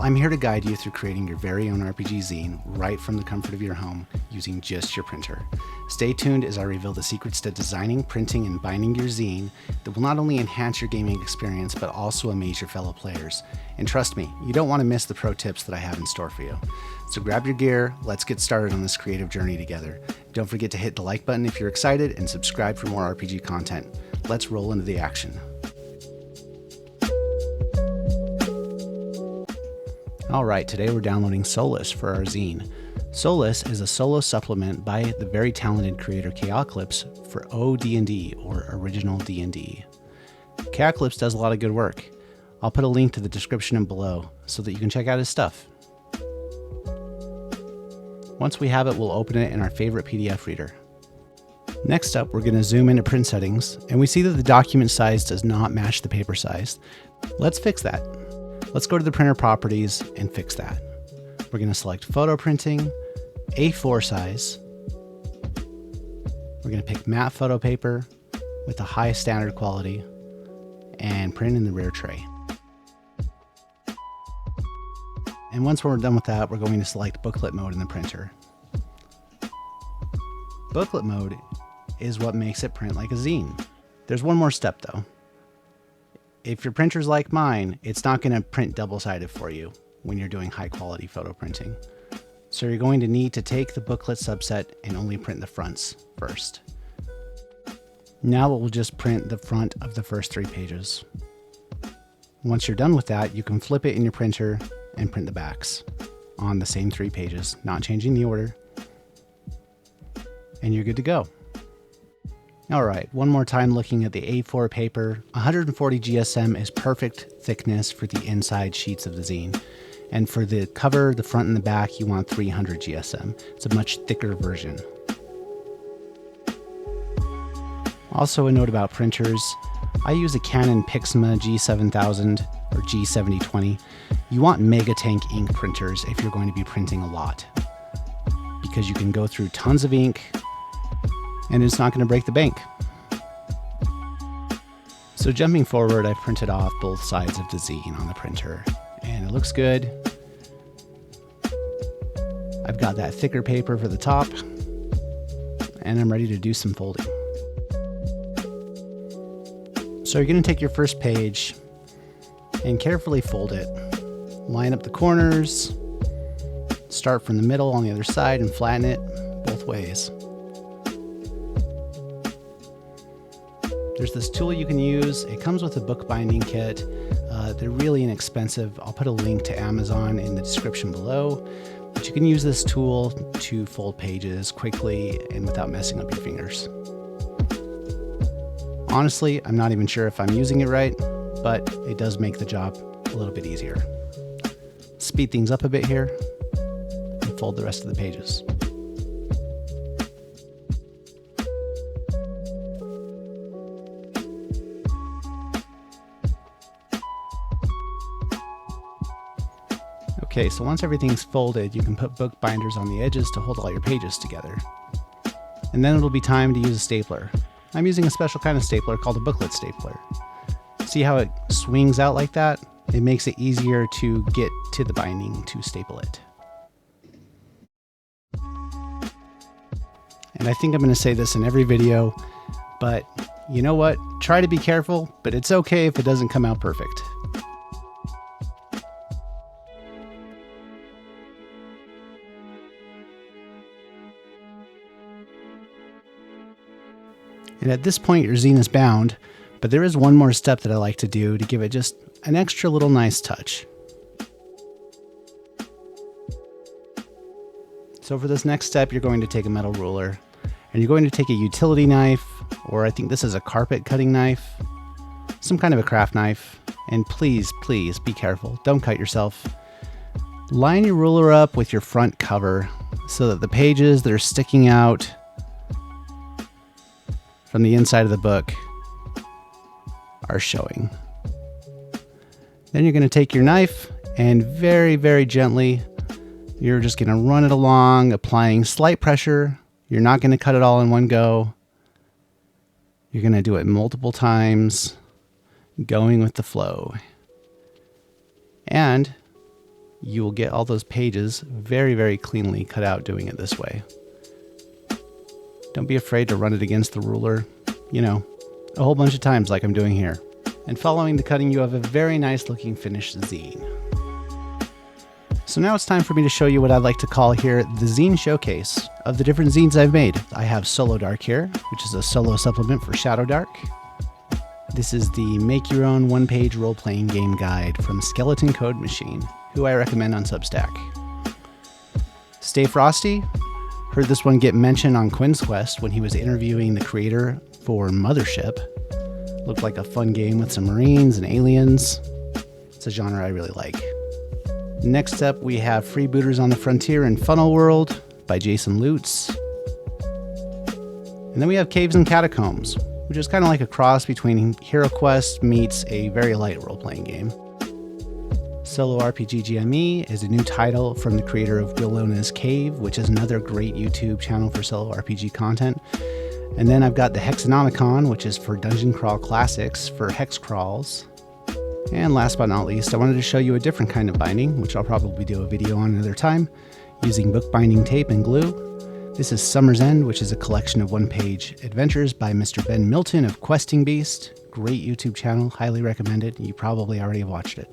I'm here to guide you through creating your very own RPG zine right from the comfort of your home using just your printer. Stay tuned as I reveal the secrets to designing, printing, and binding your zine that will not only enhance your gaming experience, but also amaze your fellow players. And trust me, you don't want to miss the pro tips that I have in store for you. So grab your gear, let's get started on this creative journey together. Don't forget to hit the like button if you're excited and subscribe for more RPG content. Let's roll into the action. Alright, today we're downloading Solus for our zine. Solus is a solo supplement by the very talented creator Chaoclypse for OD&D, or Original D&D. Chaoclypse does a lot of good work. I'll put a link to the description below so that you can check out his stuff. Once we have it, we'll open it in our favorite PDF reader. Next up, we're going to zoom into print settings, and we see that the document size does not match the paper size. Let's fix that. Let's go to the printer properties and fix that. We're going to select photo printing, A4 size. We're going to pick matte photo paper with the highest standard quality and print in the rear tray. And once we're done with that, we're going to select booklet mode in the printer. Booklet mode is what makes it print like a zine. There's one more step though. If your printer's like mine, it's not going to print double-sided for you when you're doing high quality photo printing. So you're going to need to take the booklet subset and only print the fronts first. Now it will just print the front of the first 3 pages. Once you're done with that, you can flip it in your printer and print the backs on the same 3 pages, not changing the order. And you're good to go. Alright, one more time looking at the A4 paper. 140 GSM is perfect thickness for the inside sheets of the zine. And for the cover, the front and the back, you want 300 GSM. It's a much thicker version. Also a note about printers. I use a Canon Pixma G7000 or G7020. You want Megatank ink printers if you're going to be printing a lot, because you can go through tons of ink and it's not going to break the bank. So jumping forward, I've printed off both sides of the zine on the printer and it looks good. I've got that thicker paper for the top and I'm ready to do some folding. So you're going to take your first page and carefully fold it. Line up the corners, start from the middle on the other side and flatten it both ways. There's this tool you can use. It comes with a bookbinding kit. They're really inexpensive. I'll put a link to Amazon in the description below. But you can use this tool to fold pages quickly and without messing up your fingers. Honestly, I'm not even sure if I'm using it right, but it does make the job a little bit easier. Speed things up a bit here and fold the rest of the pages. Okay, so once everything's folded, you can put book binders on the edges to hold all your pages together. And then it'll be time to use a stapler. I'm using a special kind of stapler called a booklet stapler. See how it swings out like that? It makes it easier to get to the binding to staple it. And I think I'm going to say this in every video, but you know what? Try to be careful, but it's okay if it doesn't come out perfect. And at this point, your zine is bound, but there is one more step that I like to do to give it just an extra little nice touch. So for this next step, you're going to take a metal ruler and you're going to take a utility knife, or I think this is a carpet cutting knife, some kind of a craft knife, and please, please be careful. Don't cut yourself. Line your ruler up with your front cover so that the pages that are sticking out from the inside of the book are showing. Then you're going to take your knife and very, very gently, you're just going to run it along, applying slight pressure. You're not going to cut it all in one go. You're going to do it multiple times, going with the flow. And you will get all those pages very, very cleanly cut out doing it this way. Don't be afraid to run it against the ruler, you know, a whole bunch of times like I'm doing here. And following the cutting, you have a very nice looking finished zine. So now it's time for me to show you what I'd like to call here the Zine Showcase of the different zines I've made. I have Solo Dark here, which is a solo supplement for Shoutout. This is the Make Your Own One-Page Role-Playing Game Guide from Skeleton Code Machine, who I recommend on Substack. Stay Frosty. Heard this one get mentioned on Quinn's Quest when he was interviewing the creator for Mothership. Looked like a fun game with some Marines and aliens. It's a genre I really like. Next up, we have Freebooters on the Frontier and Funnel World by Jason Lutz. And then we have Caves and Catacombs, which is kind of like a cross between Hero Quest meets a very light role-playing game. Solo RPG GME is a new title from the creator of Willona's Cave, which is another great YouTube channel for solo RPG content. And then I've got the Hexanomicon, which is for Dungeon Crawl Classics for hex crawls. And last but not least, I wanted to show you a different kind of binding, which I'll probably do a video on another time, using bookbinding tape and glue. This is Summer's End, which is a collection of one-page adventures by Mr. Ben Milton of Questing Beast. Great YouTube channel, highly recommended. You probably already have watched it.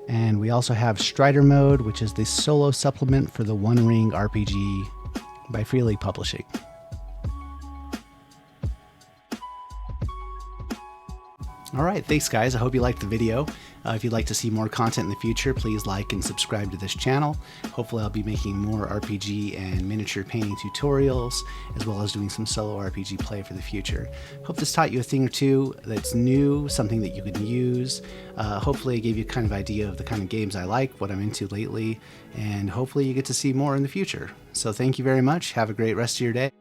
And we also have Strider Mode, which is the solo supplement for the One Ring RPG by Free League Publishing. All right, thanks guys. I hope you liked the video. If you'd like to see more content in the future, please like and subscribe to this channel. Hopefully I'll be making more RPG and miniature painting tutorials, as well as doing some solo RPG play for the future. Hope this taught you a thing or two that's new, something that you can use. Hopefully I gave you kind of idea of the kind of games I like, what I'm into lately, and hopefully you get to see more in the future. So thank you very much. Have a great rest of your day.